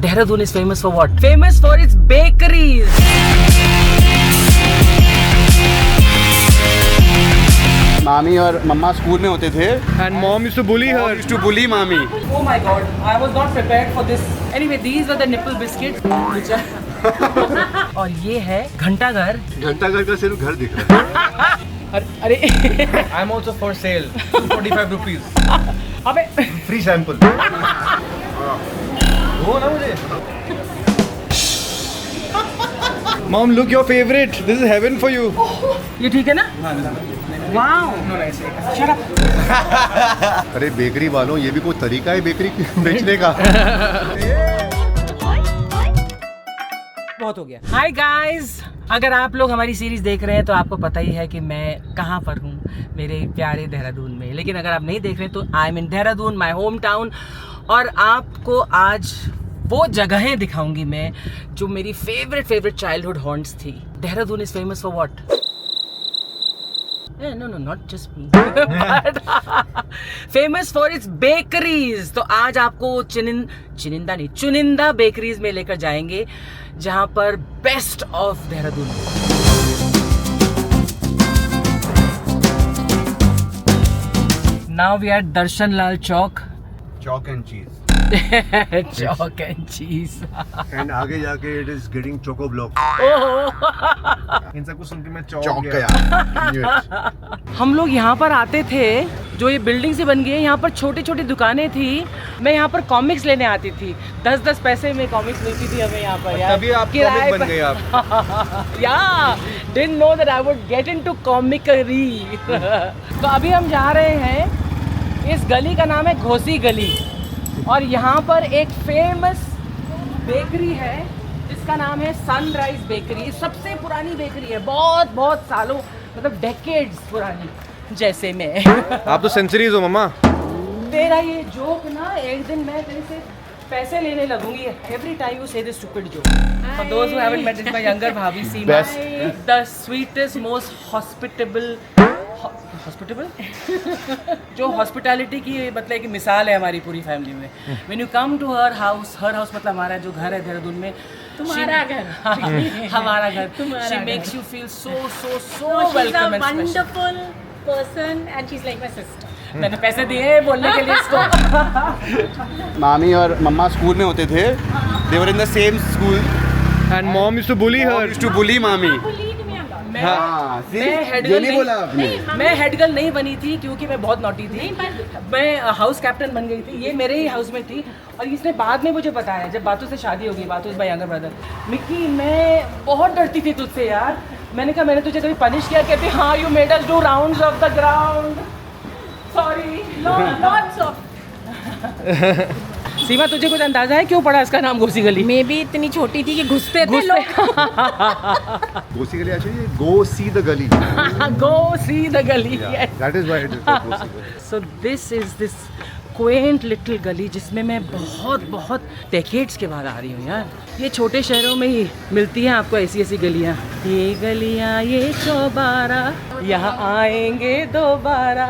Dehradun is famous for what? Famous for its bakeries. मामी और मम्मा school में होते थे And mom used to bully her. used to bully मामी. Oh my god, I was not prepared for this. Anyway, these were the nipple biscuits. which are- और ये है घंटाघर. घंटाघर का सिर्फ घर दिख रहा है. अरे I'm also for sale. 45 rupees. अबे फ्री सैंपल. हो ना मुझे. Mom, look your favorite. This is heaven for you. ये ठीक है ना? वाओ. Shut up. अरे बेकरी वालों, ये भी कोई तरीका है बेकरी बेचने का. बहुत हो गया. हाय गाइस, अगर आप लोग हमारी सीरीज देख रहे हैं तो आपको पता ही है कि मैं कहाँ पर हूँ, मेरे प्यारे देहरादून में. लेकिन अगर आप नहीं देख रहे तो I am in Dehradun, my home town. और आपको आज वो जगहें दिखाऊंगी मैं जो मेरी फेवरेट चाइल्डहुड हॉन्ट्स थी. Dehradun is famous for what? No, not just me. Famous for its bakeries. तो आज आपको चुनिंदा बेकरीज में लेकर जाएंगे जहां पर best of Dehradun. Now we are Darshan Lal Chowk. Chalk and cheese. Chowk and cheese. And आगे जाके it is getting choco block. इन सबको सुन के मैं चौक गया. हम लोग यहाँ पर आते थे, जो ये बिल्डिंग से बन गई है, यहाँ पर छोटी छोटी दुकानें थी. मैं यहाँ पर कॉमिक्स लेने आती थी. 10-10 पैसे में कॉमिक्स मिलती थी हमें यहाँ पर. यार तभी आप किराए कॉमिक बन पर- गए आप. या didn't know that I would get into कॉमिकरी. तो अभी हम जा रहे हैं, इस गली का नाम है घोसी गली. और यहाँ पर एक फेमस बेकरी है जिसका नाम है सनराइज बेकरी. सबसे पुरानी बेकरी है, बहुत सालों, मतलब डेकेड्स पुरानी. जैसे मैं आप तो सेंचुरीज हो मम्मा. तेरा ये जोक ना, एक दिन मैं तेरे से पैसे लेने लगूंगी. Every time you say this stupid joke. For those who haven't met, is my younger bhabhi Seema, the sweetest most hospitable जो हॉस्पिटैलिटी की मतलब कि मिसाल है हमारी पूरी फैमिली में. When you come to her house मतलब हमारा जो घर है देहरादून में, तुम्हारा घर. हमारा घर, तुम्हारा शी घर. Makes you feel so No, she's welcome a and special. wonderful person and she's like my sister. मैंने पैसे दिए बोलने के लिए इसको. मामी और मम्मा स्कूल में होते थे. They were in the same school. And mom used to bully her. used to bully मामी. Bullied me a lot. हाँ, see? मैं हेड ये गर्ल नहीं बोला आपने. मैं हेड गर्ल नहीं बनी थी क्योंकि मैं बहुत नॉटी थी. मैं हाउस कैप्टन बन गई थी. ये मेरे ही हाउस में थी और इसने बाद में मुझे बताया जब बातू से शादी हो गई. Batu is my younger brother. Mickey, मैं बहुत डरती थी तुझसे यार. मैंने कहा मैंने तुझे कभी पनिश किया? कहती हाँ, you made us do rounds of the ground. Sorry. Lots of. सीमा, तुझे कुछ अंदाजा है क्यों पड़ा इसका नाम घोसी गली? मैं भी इतनी छोटी थी कि घुसते थे लोग. गोसी गली actually go see the gully. Go see the gully. Yes. That is why it is called Gosi Gully. So this is this quaint little गली जिसमें मैं बहुत डेकेड्स के बाद आ रही हूँ यार. ये छोटे शहरों में ही मिलती हैं आपको ऐसी गलियाँ. ये गलियाँ ये चौबारा, यहाँ आएंगे दोबारा.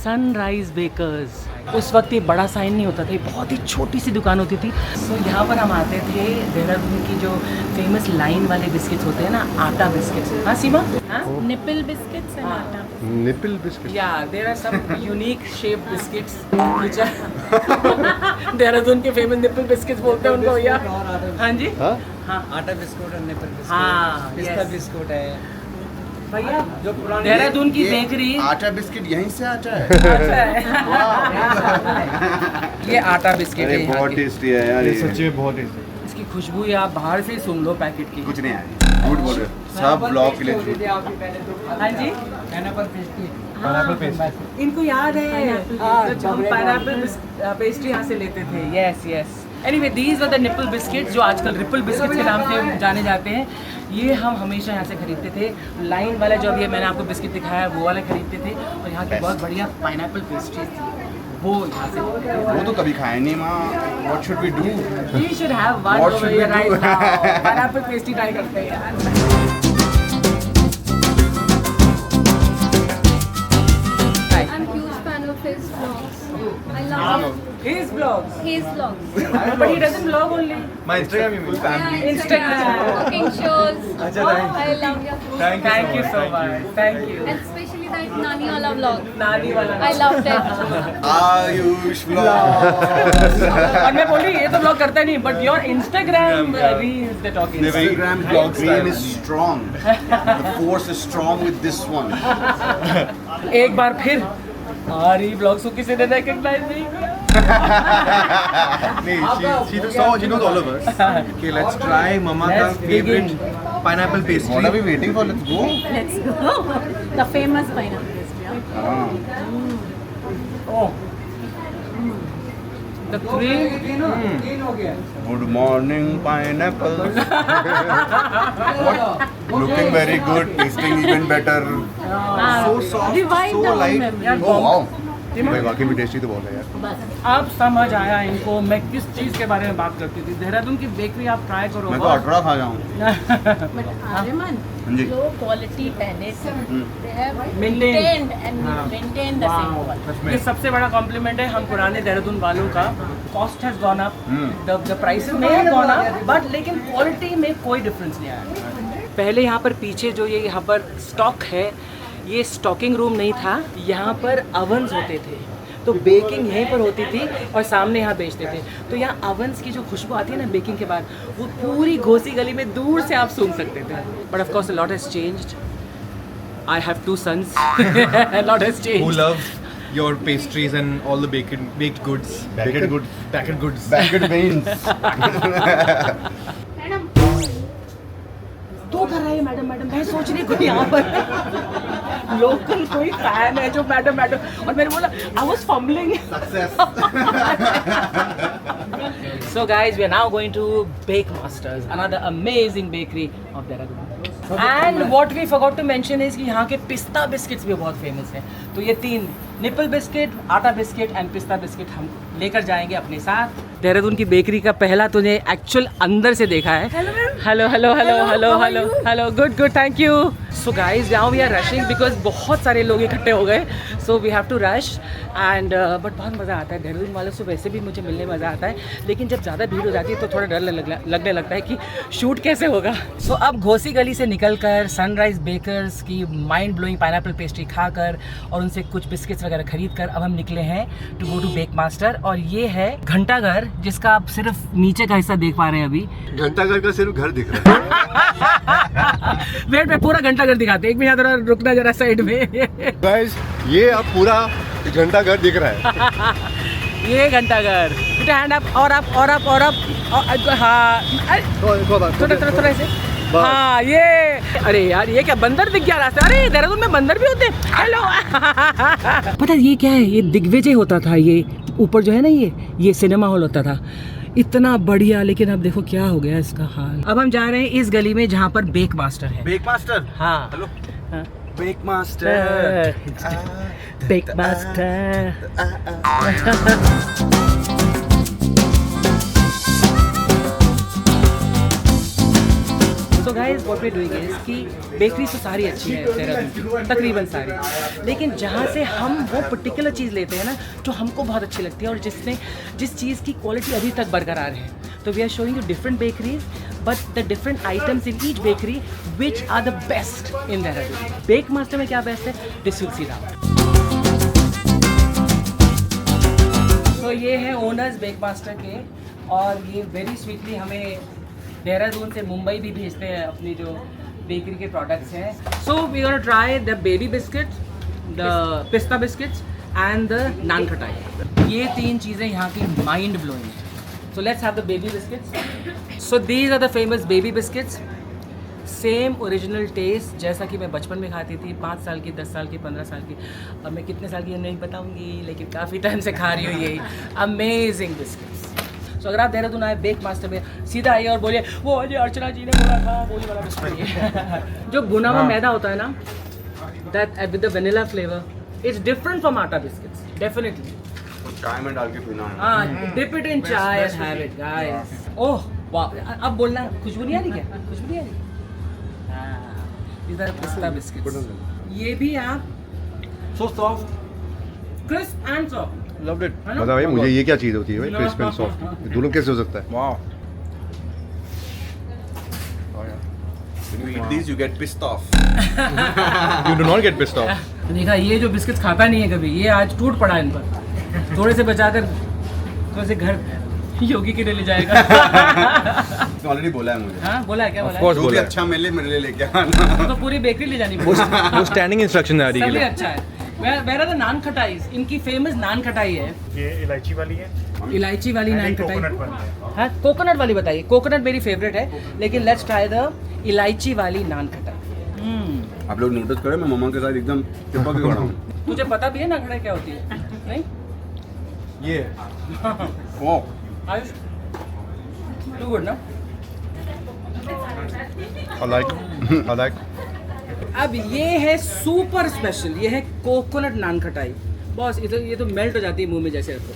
Sunrise Bakers. उस वक्त ये बड़ा साइन नहीं होता था, ये बहुत ही छोटी सी दुकान होती थी. तो यहाँ पर हम आते थे. देहरादून की जो फेमस लाइन वाले बिस्किट्स होते हैं ना, आटा बिस्किट्स. हाँ सीमा? हाँ? Nipple biscuits and atta. Nipple biscuit. Yeah, there are some unique shaped biscuits which are Dehradun के फेमस निपल बिस्किट्स बोलते हैं उनको भैया. हाँ जी. हाँ? हाँ आटा बिस्कुट और निपल बिस्कुट. हाँ, पिस्ता yes. बिस्कुट है भैया, जो पुरानी. देहरादून की बेकरी. आटा बिस्किट यहीं से आता है. ये आटा बिस्किट है अरे यहाँ बहुत की. टेस्टी है यार ये. सच्ची में बहुत टेस्टी. इसकी खुशबू या आप बाहर से ही सूंघ लो पैकेट की. कुछ नहीं है. झूठ बोल रहे हो. सब ब्लॉग के लिए झूठ. हाँ जी. Pineapple pastry. Pineapple paste. इनको याद है. हम पाइनएप्पल पेस्ट्री यहाँ से लेते थे. Yes yes. Anyway, these are the nipple biscuits जो आजकल रिपल बिस्किट्स के नाम से जाने जाते हैं. ये हम हमेशा यहाँ से खरीदते थे. लाइन वाला जो अभी मैंने आपको बिस्किट दिखाया वो वाला खरीदते थे. और यहाँ की बहुत बढ़िया पाइनएप्पल पेस्ट्रीज थी, वो यहाँ से लेते थे. वो तो कभी खाए नहीं माँ. What should we do? We should have one What over should we here right do? now. Pineapple pastry try करते हैं यार. I'm huge fan of his vlogs. I love His vlogs. his vlogs. But he doesn't vlog only. My Instagram, you mean? Yeah, Instagram. cooking shows. Acha, thanks. I love your food. Thank you so much. Thank you. And especially that Nani wala vlog. नानी वाला. I loved it. Ayush vlog. और मैं बोली ये तो vlog करता नहीं, but your Instagram reels they talking. Instagram vlog game is strong. The force is strong with this one. एक बार फिर आरी ब्लॉग्स को किसी ने रिकॉग्नाइज नहीं किया. she knows all of us. Okay, let's try Mama ka Let's favorite begin. pineapple pastry. What are we waiting for? Let's go. Let's go. The famous pineapple pastry. Oh. The cream. Good morning, pineapple. Looking very good, tasting even better. So soft, Revive so the light. memory. यार Oh wow. भाई वाकई में tasty तो बहुत है यार. अब समझ आया इनको मैं किस चीज़ के बारे में बात करती थी. देहरादून की बेकरी आप ट्राई करो. मैं तो अठरा खा जाऊँ. But Aryaman, ji. low quality पहले से they have Maintained. maintained and maintained the same quality. ये सबसे बड़ा कॉम्प्लीमेंट है हम पुराने देहरादून वालों का. Cost has gone up, the prices में हैव गॉन अप, बट लेकिन क्वालिटी में कोई डिफरेंस नहीं आया. पहले यहाँ पर पीछे जो ये यहाँ पर स्टॉक है, ये स्टॉकिंग रूम नहीं था. यहाँ पर अवन्स होते थे, तो बेकिंग यहीं पर होती थी और सामने यहाँ बेचते थे. तो यहाँ अवन्स की जो खुशबू आती है ना बेकिंग के बाद, वो पूरी घोसी गली में दूर से आप सूंघ सकते थे. But of course a lot has changed. I have 2 sons. Lot has Who changed. loves your pastries and all the baked goods? Baked good. Packet goods. Baked beans. तो कर रहे हैं मैडम मैडम. मैं सोच रही कोई यहाँ पर लोकल कोई फैन है जो मैडम मैडम, और मैंने बोला I was fumbling. So guys, we are now going to Bake Masters, another amazing bakery of Dehradun. And what we forgot to mention is कि यहाँ के पिस्ता बिस्किट्स भी बहुत फेमस हैं. तो ये 3 निपल बिस्किट, आटा बिस्किट एंड पिस्ता बिस्किट हम लेकर जाएंगे अपने साथ. देहरादून की बेकरी का पहला तूने एक्चुअल अंदर से देखा है. Hello hello hello hello hello hello. Good good, thank you. So guys now we are rushing because बहुत सारे लोग इकट्ठे हो गए, so we have to rush. And but बहुत मज़ा आता है. देहरादून वालों से वैसे भी मुझे मिलने मज़ा आता है, लेकिन जब ज़्यादा भीड़ हो जाती है तो थोड़ा डर लगने लगता है कि शूट कैसे होगा. सो अब घोसी गली से निकलकर सनराइज बेकर्स की माइंड ब्लोइंग पाइनएप्पल पेस्ट्री खाकर और उनसे कुछ बिस्किट्स वगैरह खरीद कर अब हम निकले हैं to go to Bake Master. और ये है घंटाघर, जिसका आप सिर्फ नीचे का हिस्सा देख पा रहे हैं अभी. घंटाघर का सिर्फ घर दिख रहा है. वेट में पूरा घंटाघर दिखाते हैं. एक मिनट जरा रुकना जरा साइड में. गाइस ये अब पूरा घंटाघर दिख रहा है. ये घंटाघर. बेटा हैंड अप और अप और अप और अप. हाँ थोड़ा ऐसे. हाँ ये, अरे यार ये क्या बंदर दिख गया रास्ते. अरे देहरादून में बंदर भी होते हैं. हेलो. पता है ये क्या है? ये दिग्विजय होता था. ये ऊपर जो है ना ये सिनेमा हॉल होता था. इतना बढ़िया, लेकिन अब देखो क्या हो गया इसका हाल. अब हम जा रहे हैं इस गली में जहाँ पर बेक मास्टर है. Bake master. हाँ. Hello. हाँ. Bake master. Bake Master. So guys what we doing is कि बेकरी तो सारी अच्छी है देहरादून की, तकरीबन सारी, लेकिन जहाँ से हम वो पर्टिकुलर चीज़ लेते हैं ना जो हमको बहुत अच्छी लगती है और जिस चीज़ की क्वालिटी अभी तक बरकरार है. तो we are showing you different bakeries but the different items in each bakery which are the best in Dehradun. Bake Master में क्या बेस्ट है? This will see now. तो ये है ओनर्स बेक मास्टर के, और ये वेरी स्वीटली हमें देहरादून से मुंबई भी भेजते हैं अपनी जो बेकरी के प्रोडक्ट्स हैं. So we gonna try the baby biscuit, the pista biscuits and the nankhatai. ये 3 चीज़ें यहाँ की माइंड ब्लोइंग है. So let's have the baby biscuits. So these are the famous baby biscuits. Same original taste जैसा कि मैं बचपन में खाती थी. 5 साल की, 10 साल की, 15 साल की. अब मैं कितने साल की नहीं बताऊंगी, लेकिन काफ़ी टाइम से खा रही हूँ ये अमेजिंग बिस्किट्स. तो अगर आप देहरादून आए बेक मास्टर में, सीधा आइए और बोलिए वो अजय अर्चना जी ने बोला था वो वाला बिस्किट. जो भुना हुआ मैदा होता है ना, that with the vanilla flavour, it's different from आटा बिस्किट्स डेफिनेटली. चाय में डाल के पीना है. हाँ, dip it in chai and have it guys. ओह वाह. अब बोलना खुशबू नहीं आ रही क्या? खुशबू नहीं आ रही. इधर पिस्ता बिस्किट्स, ये भी आप So soft. Crisp and soft. Loved it. है ना? बता भाई मुझे ये क्या चीज़ होती है भाई, क्रिस्प एंड सॉफ्ट, दोनों कैसे हो सकता है? Wow. When you eat these, you get pissed off. You do not get pissed off. देखा, ये जो बिस्किट खाता नहीं है कभी, ये आज टूट पड़ा इन पर। थोड़े से बचाकर थोड़े से घर योगी के लिए ले जाएगा। इसने ऑलरेडी बोला है मुझे। हाँ, बोला है, क्या बोला Of course जो भी बोला है। अच्छा मिले मेरे लिए लेके आना। है? तो पूरी बेकरी ले जानी पड़ेगी। वो standing instruction आ रही सभी है। अच्छा है। वेयर आर द नान खटाई? इनकी फेमस नान खटाई है। ये इलायची वाली है, इलायची वाली नान खटाई। कोकोनट वाली है। हाँ, कोकोनट वाली बताइए। कोकोनट मेरी फेवरेट है, लेकिन लेट्स ट्राई द इलायची वाली नान खटाई। आप लोग नोटिस करें, मैं मम्मा के साथ एकदम चिपक के खड़ा हूँ। तुझे पता भी है नान खटाई क्या होती है? नहीं? ये ओह, आयुष, टू गुड ना? I like. अब ये है सुपर स्पेशल, ये है कोकोनट नान खटाई। बॉस, ये तो मेल्ट हो जाती है मुंह में जैसे रखो।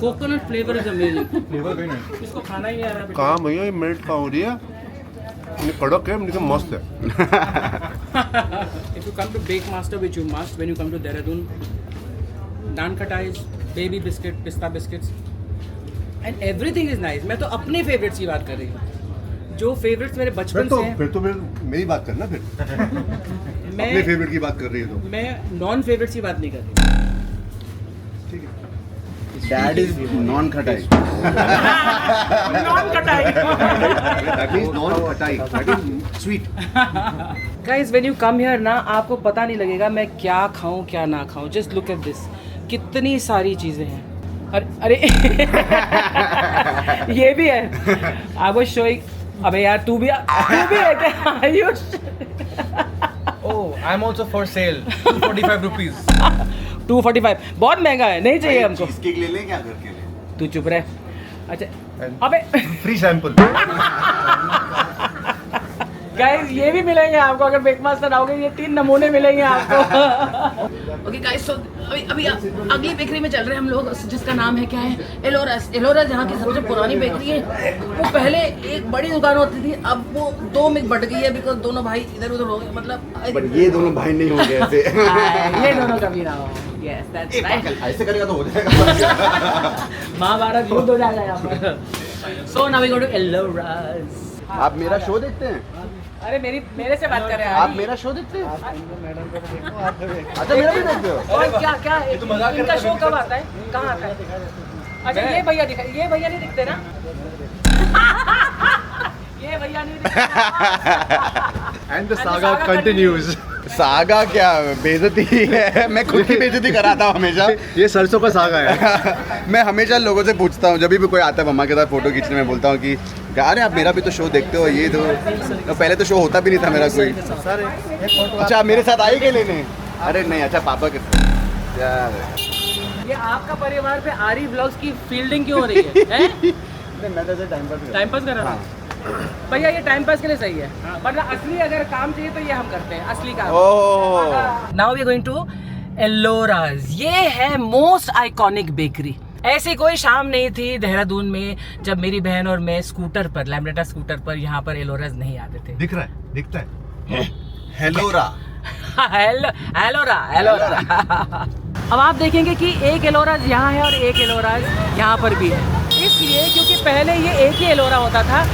Coconut flavour is amazing. Flavour कहीं नहीं। इसको खाना ही नहीं आ रहा बेटा। कहाँ भैया ये मेल्ट कहाँ हो रही है? ये कड़क है लेकिन मस्त है। If you come to Bake Master, which you must when you come to Dehradun, naan khatais, baby biscuit, pista biscuits, and everything is nice. मैं तो अपने favorites की बात कर रही हूँ, जो favorites मेरे बचपन से हैं। फिर तो मेरी बात करना फिर। अपने मैं फेवरेट की बात कर रही है तो। मैं नॉन favorites की बात नहीं कर रही। डैड इज नॉन खटाई। नॉन खटाई। That means non-खटाई, that is sweet. Guys, when you come here ना, आपको पता नहीं लगेगा मैं क्या खाऊं क्या ना खाऊं। Just look at this, कितनी सारी चीजें हैं। अरे ये भी है। I was showing, अबे यार तू भी है क्या? Ayush. Oh, I'm also for sale. 245 rupees. 245 बहुत महंगा है, नहीं चाहिए हमको। चीज केक ले लें क्या घर के लिए? तू चुप रह। अच्छा, अबे Free sample. गाइस ये भी मिलेंगे आपको, अगर बेकमास्टर आओगे ये 3 नमूने मिलेंगे आपको। ओके गाइस, सो अभी अगली बेकरी में चल रहे हैं हम लोग, जिसका नाम है क्या है, एलोरस। एलोरस यहाँ की सबसे पुरानी बेकरी है। वो पहले एक बड़ी दुकान होती थी, अब वो 2 में बट गई है, बिकॉज दोनों भाई इधर उधर हो गए। मतलब बट ये दोनों भाई नहीं होंगे ऐसे। ये दोनों कभी ना हो। Yes, that's right. ऐसे करेगा तो हो जाएगा। महाभारत युद्ध हो जाएगा यहाँ पर। So now we go to Ellora's. आप मेरा शो देखते हैं? अरे मेरे से बात कर रहे हैं आप मेरा शो देखते हैं? अच्छा, मेरा भी देखते हो? और क्या क्या इनका शो कब आता है, कहाँ आता है? अच्छा, ये भैया नहीं दिखते ना? ये भैया नहीं दिखते। And the saga continues. Saga क्या बेइज्जती है। मैं खुद की बेइज्जती कराता हूँ हमेशा। ये सरसों का सागा है। मैं हमेशा लोगों से पूछता हूँ, जब भी कोई आता है मम्मा के साथ फोटो खींचने में, बोलता हूँ कि अरे आप मेरा भी तो शो देखते हो। ये तो पहले तो शो होता भी नहीं था मेरा कोई। अच्छा, आप मेरे साथ आए क्या लेने? अरे नहीं, अच्छा पापा के साथ। यार ये आपका परिवार पे आरी व्लॉग्स की फील्डिंग क्यों हो रही है? मैं तो टाइम पास कर रहा था भैया, ये टाइम पास के लिए सही है, वरना असली अगर काम चाहिए तो ये हम करते हैं, असली काम। Now we are going to Ellora's. ये है मोस्ट आइकॉनिक बेकरी। ऐसी कोई शाम नहीं थी देहरादून में जब मेरी बहन और मैं स्कूटर पर, लैम्ब्रेटा स्कूटर पर यहाँ पर एलोराज नहीं आते थे। दिख रहा है, दिखता है। हेलोरा। एलोरा। अब आप देखेंगे कि एक एलोराज यहाँ है और एक एलोराज यहाँ पर भी है, इसलिए क्योंकि पहले ये एक ही एलोरा होता था,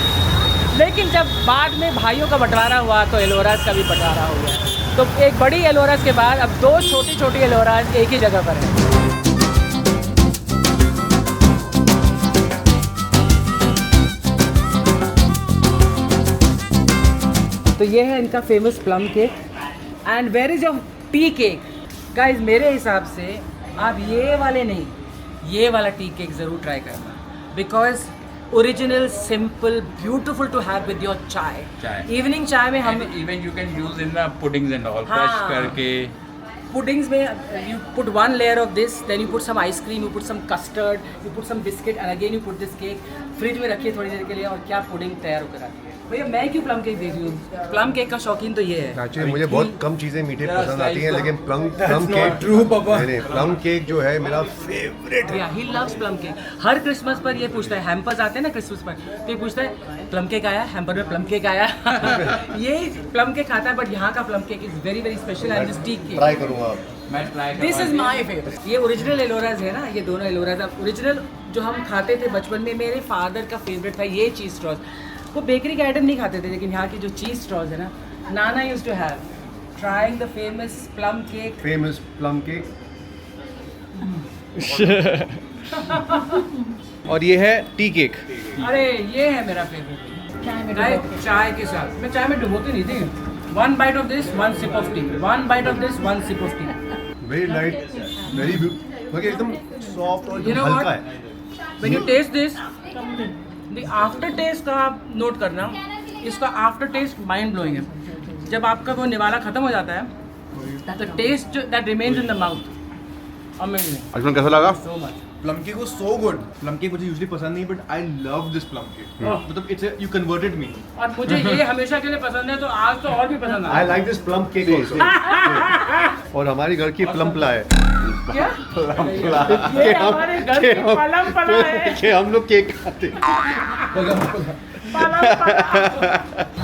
लेकिन जब बाद में भाइयों का बंटवारा हुआ तो एलोराज का भी बंटवारा हो गया। तो एक बड़ी एलोराज के बाद अब 2 छोटी एलोराज एक ही जगह पर है। तो ये है इनका famous plum cake. And where is your tea cake? Guys मेरे हिसाब से आप ये वाले नहीं, ये वाला टी केक ज़रूर ट्राई करना, because original, simple, beautiful to have with your chai. Evening चाय में हम even you can use in puddings and all, हाँ। क्रश करके पुडिंग्स में you put 1 layer of this, then you put some ice cream, you put some custard, you put some biscuit, and again you put this cake. Fridge में रखिए थोड़ी देर के लिए और क्या पुडिंग तैयार होकर आती है। भैया मैं क्यों प्लम केक देख रही हूँ? प्लम केक का शौकीन तो ये है। एक्चुअली मुझे बहुत कम चीज़ें मीठे पसंद आती हैं, लेकिन प्लम केक true, पापा। नहीं, प्लम केक जो है मेरा फेवरेट है। Yeah, he loves plum cake. Her Christmas पर ये पूछता है, हैम्पर्स आते हैं ना क्रिसमस पर, तो ये पूछता है प्लम केक आया, हैम्पर में प्लम केक आया। ये प्लम केक खाता है, बट यहाँ का plum cake is very very special and this tea cake. Try करूँगा। मैं try this is my favourite. ये ओरिजिनल एलोराज है ना, ये दोनों एलोराज। अब ओरिजिनल जो हम खाते थे बचपन में, मेरे फादर का फेवरेट था ये चीज़ स्ट्रॉज। वो बेकरी के आइटम नहीं खाते थे, लेकिन यहाँ की जो चीज़ स्ट्रॉज है ना, nana used to have trying the famous plum cake. Famous plum cake. और ये है टी केक। अरे ये है मेरा फेवरेट। चाय के साथ, मैं चाय में डुबोती नहीं थी। 1 bite of this, 1 sip of tea. 1 bite of this, 1 sip of tea. Very light, very मतलब एकदम सॉफ्ट और You know हल्का what? है। When you taste this, the after taste का आप नोट करना, इसका आफ्टर टेस्ट माइंड ब्लोइंग है। जब आपका वो निवाला खत्म हो जाता है, the taste that remains in the mouth, amazing, Ajmal कैसा लगा? so much. Plum cake was so good. Plum cake मुझे यूजुअली पसंद नहीं, but I love this plum cake. मतलब इट्स यू कन्वर्टेड मी। और मुझे ये हमेशा के लिए पसंद है, तो आज तो और भी पसंद आई आया। Like this plum cake also. और हमारे घर की प्लम प्ला है क्या? कि ये हम- हमारे घर कि की हम- पलम पला है। कि हम लोग केक खाते।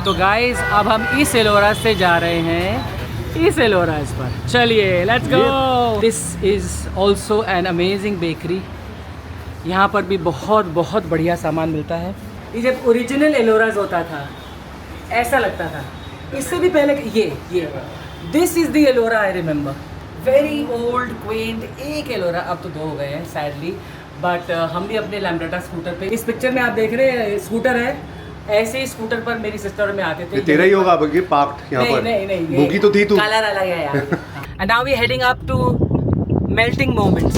तो गाइस अब हम इस एलोराज से जा रहे हैं इस एलोराज पर। चलिए let's go. This is also an amazing bakery. यहाँ पर भी बहुत बहुत बढ़िया सामान मिलता है। ये जब ओरिजिनल एलोराज होता था ऐसा लगता था। इससे भी पहले ये this is the Ellora I remember. Very old Quint. एक एलोरा, अब तो 2 हो गए हैं सैडली, बट हम भी अपने लैम्ब्रेटा स्कूटर पे, इस पिक्चर में आप देख रहे हैं स्कूटर है, ऐसे ही स्कूटर पर मेरी सिस्टर में आते थे। ये तेरा ही होगा अब ये पार्क्ड यहाँ पर। नहीं भूखी तो थी तू। कलर अलग है यार। And now we heading up to Melting Moments.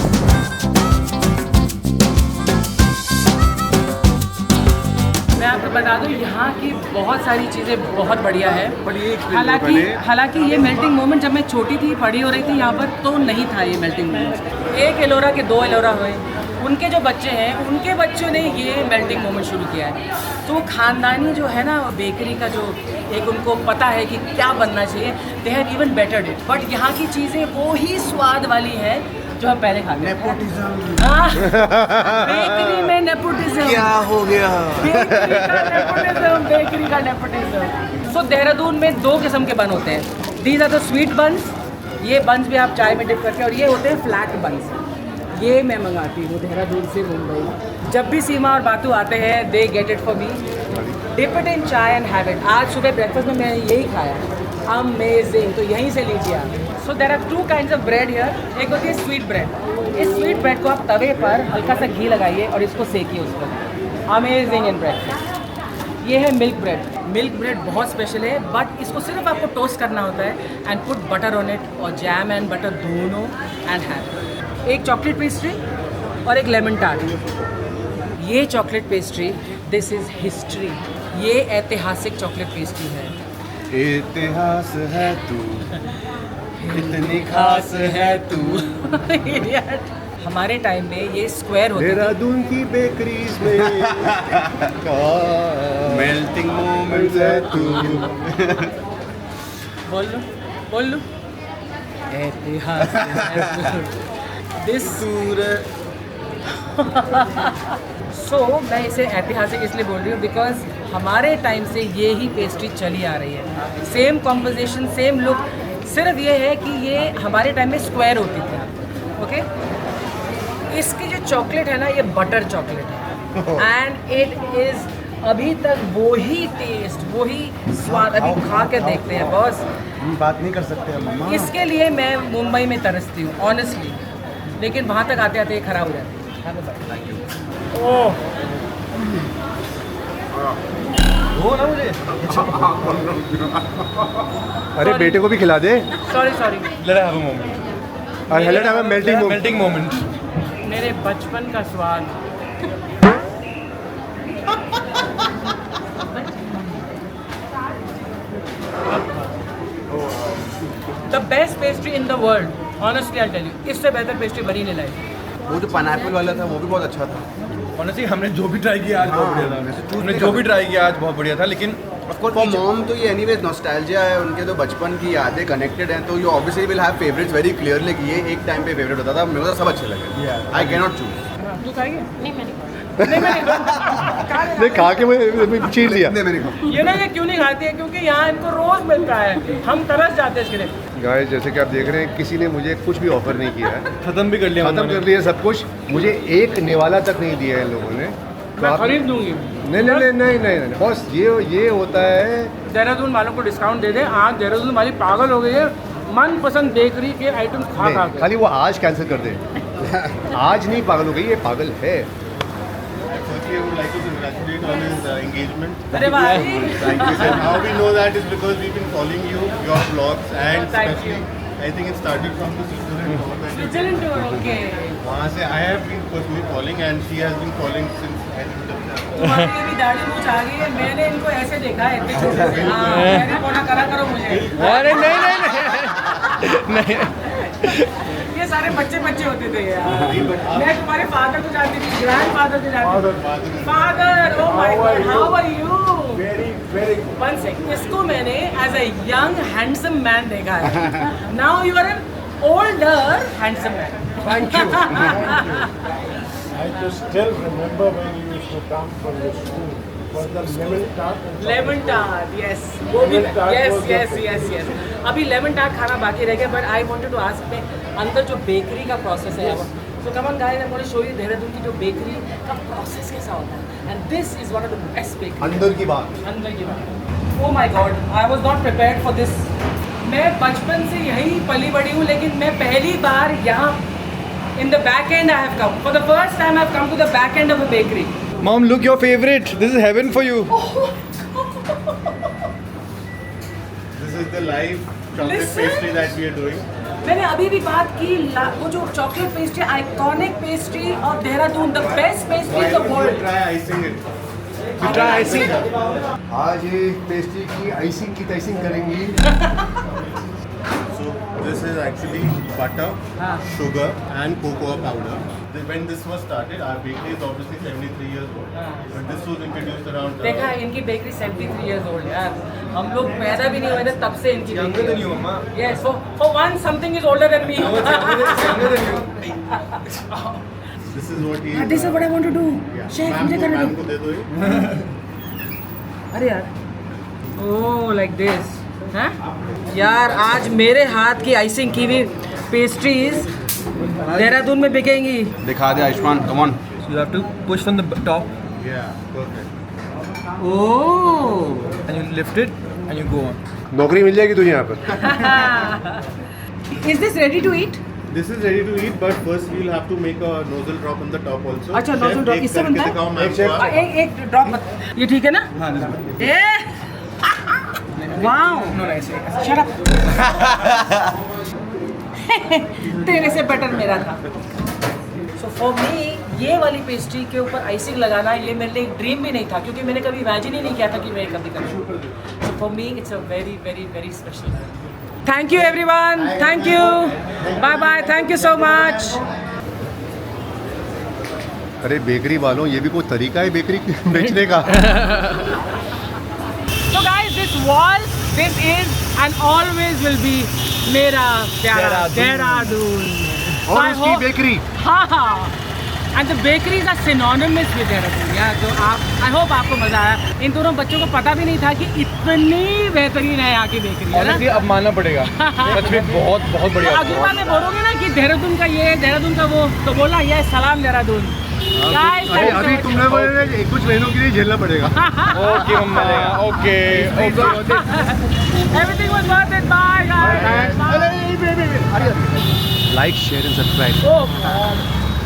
मैं आपको बता दूं यहाँ की बहुत सारी चीज़ें बहुत बढ़िया है। हालांकि ये मेल्टिंग मोमेंट जब मैं छोटी थी, पढ़ी हो रही थी यहाँ पर, तो नहीं था ये मेल्टिंग मोमेंट। एक एलोरा के 2 एलोरा हुए, उनके जो बच्चे हैं उनके बच्चों ने ये मेल्टिंग मोमेंट शुरू किया है। तो वो खानदानी जो है ना बेकरी का, जो एक उनको पता है कि क्या बनना चाहिए, they have even battered it. But यहाँ की चीज़ें वो ही स्वाद वाली है जो हम पहले खाते थे। बेकरी में नेपोटिज्म क्या हो गया? बेकरी का नेपोटिज्म। सो देहरादून में 2 किस्म के बन होते हैं। These are the sweet buns. ये बन्स भी आप चाय में डिप करके, और ये होते हैं फ्लैट बन्स। ये मैं मंगाती हूँ देहरादून से मुंबई। जब भी सीमा और बातू आते हैं, they get it for me, dip it in chai and have it. आज सुबह ब्रेकफास्ट में मैंने यही खाया, अमेजिंग। तो यहीं से लीजिए आप। So there are 2 kinds of bread here. एक होती है स्वीट ब्रेड। इस स्वीट ब्रेड को आप तवे पर हल्का सा घी लगाइए और इसको सेकिए उस पर। Amazing in bread. ये है मिल्क ब्रेड। मिल्क ब्रेड बहुत स्पेशल है, बट इसको सिर्फ आपको टोस्ट करना होता है and put butter on it, और जैम एंड बटर दोनों एंड हैव। एक चॉकलेट पेस्ट्री और एक लेमन टार्ट। ये chocolate pastry, this is history. ये ऐतिहासिक चॉकलेट पेस्ट्री है। इतिहास है तू, इतनी खास है तू। हमारे टाइम में ये स्क्वायर होते थे। देहरादून की बेकरीज में मेल्टिंग मोमेंट्स है तू। बोल लो ऐतिहास दिस। सो मैं इसे ऐतिहासिक इसलिए बोल रही हूँ बिकॉज हमारे टाइम से ये ही पेस्ट्री चली आ रही है। सेम कॉम्पोजिशन, सेम लुक, सिर्फ ये है कि ये हमारे टाइम में स्क्वायर होती थी। ओके, इसकी जो चॉकलेट है ना, ये बटर चॉकलेट है एंड इट इज़ अभी तक वही टेस्ट, वही स्वाद। अभी खा के देखते हैं बॉस। बात नहीं कर सकते मम्मा। इसके लिए मैं मुंबई में तरसती हूँ ऑनेस्टली, लेकिन वहाँ तक आते आते ये खराब हो जाती है। ओह हो ना मुझे। अरे बेटे को भी खिला दे। Sorry let have a moment. और हेलो ना मेल्टिंग मेल्टिंग मोमेंट। मेरे बचपन का स्वाद। The best pastry in the world, honestly I tell you, इससे बेहतर पेस्ट्री बनी नहीं लाई। वो जो पाइनएप्पल वाला था वो भी बहुत अच्छा था। ऑनेस्टली हमने जो भी ट्राई किया आज बहुत बढ़िया था। हमने जो भी ट्राई किया आज बहुत बढ़िया था, लेकिन ऑफ कोर्स फॉर मॉम तो ये एनीवेज नॉस्टैल्जिया है, उनके तो बचपन की यादें कनेक्टेड हैं, तो you obviously will have favourites very clearly कि ये एक टाइम पे फेवरेट होता था। मेरे को तो सब अच्छे लगे। I can not choose. तू खाएगी? नहीं मैंने नहीं खा के मैं चीर लिया। ये ना ये क्यों नहीं खाते हैं, क्योंकि यहाँ इनको रोज मिलता है, हम तरस जाते हैं इसके लिए। गाइस जैसे कि आप देख रहे हैं किसी ने मुझे कुछ भी ऑफर नहीं किया है, खत्म भी कर लिया खत्म कर लिया सब कुछ, मुझे एक निवाला तक नहीं दिया है इन लोगों ने। तो मैं आप- खरीद दूंगी। नहीं बस ये होता है। देहरादून वालों को डिस्काउंट दे दें। आज देहरादून वाली पागल हो गई है मनपसंद बेकरी के आइटम खा खा नहीं, के। खाली वो आज कैंसिल कर दे। आज नहीं पागल हो गई, ये पागल है। Firstly, I would like to congratulate on his engagement. अरे भाई Thank you, sir. How we know that is because we've been following you, your vlogs, and Thank especially, I think it started from the Switzerland tour that you did. Switzerland tour, okay. वहाँ से I have been personally following, and she has been following since I did the plan. तुम्हारी ये भी दाढ़ी मूंछ आ गई है, मैंने इनको ऐसे देखा है इतने छोटे से। हाँ, मैंने बोला करा करो मुझे। अरे नहीं ये सारे बच्चे होते थे यार। मैं तुम्हारे फादर को जानती थी, ग्रैंड फादर को जानती थी। Father, oh my god, how are you? One second, इसको मैंने as a young handsome man देखा है। Now you are an older handsome man. Thank you. I just still remember when you used to come from the school for the lemon tart. Lemon tart, yes, वो भी, yes. अभी lemon tart खाना बाकी रह गया, but I wanted to ask में अंदर जो बेकरी का प्रोसेस है, so come on guys, I want to show you Dehradun की जो बेकरी का प्रोसेस कैसा होता है, and this is one of the best bakery. अंदर की बात। अंदर की बात। Oh my god, I was not prepared for this. मैं बचपन से यहीं पली बड़ी हूँ, लेकिन मैं पहली बार यहाँ in the back end I have come. For the first time I have come to the back end of a bakery. Mom, look, your favorite. This is heaven for you. This is the live chocolate Listen. pastry that we are doing. मैंने अभी भी बात की, वो जो chocolate pastry, iconic pastry और Dehradun, the best pastry in the We'll world. try icing it. Try icing. आज ये पेस्ट्री की आइसिंग की तैसिंग करेंगी। So this is actually butter, sugar, and cocoa powder. When this was started, our bakery is obviously 73 years old, but this was introduced around. देखा है, इनकी bakery 73 years old यार। हम लोग पैदा भी नहीं हुए थे तब से इनकी Younger than you, Mama. Yes, for one something is older than me. Younger than you. This is what he. This is what I want to do. Yeah. Chef, Ma'am मुझे को करने ma'am दो। को दे दो ये. अरे यार, ओह लाइक दिस, हैं? यार आज मेरे हाथ की आइसिंग की हुई पेस्ट्रीज देहरादून में बिकेंगी। दिखा दे Ayushman, come on. You have to push from the top Yeah, perfect. Oh and you lift it and you go on. नौकरी मिल जाएगी तुझे यहाँ पर। Is this ready to eat? This is ready to eat, but first we'll have to make a nozzle drop on the top also. अच्छा, Chef, nozzle drop एक इससे करके बनता है? दिखाओ ma'am chef, को आप। एक ड्रॉप मत, ये ठीक है ना? हाँ, this one. A wow, No, ऐसे. Shut up. तेरे से बेटर मेरा था। सो फॉर मी ये वाली पेस्ट्री के ऊपर आइसिंग लगाना, ये मेरे लिए एक ड्रीम भी नहीं था, क्योंकि मैंने कभी इमेजिन ही नहीं किया था कि मैं कभी करूँ। So for me it's a very very very special. Thank you everyone, thank you, bye bye, thank you so much. अरे बेकरी वालों, ये भी कोई तरीका है बेकरी बेचने का। So guys, this is and always will be मेरा प्यारा देहरादून। और उसकी बेकरी। हाँ, and the bakeries are synonymous with Dehradun यार। तो आई होप आपको मजा आया। इन दोनों बच्चों को पता भी नहीं था कि इतनी बेहतरीन है यहाँ की बेकरी, है ना? Honestly, अब मानना पड़ेगा। सच में बहुत बहुत बढ़िया। तो अगली बार में बोलोगे ना कि देहरादून का ये, देहरादून का वो, तो बोलना ये सलाम देहरादून। Guys, अरे अभी तुमने बोला कुछ महीनों के लिए झेलना पड़ेगा। Okay, मम्मा लेगा। Okay. everything was worth it. Bye guys. Bye. Like share and subscribe. Oh,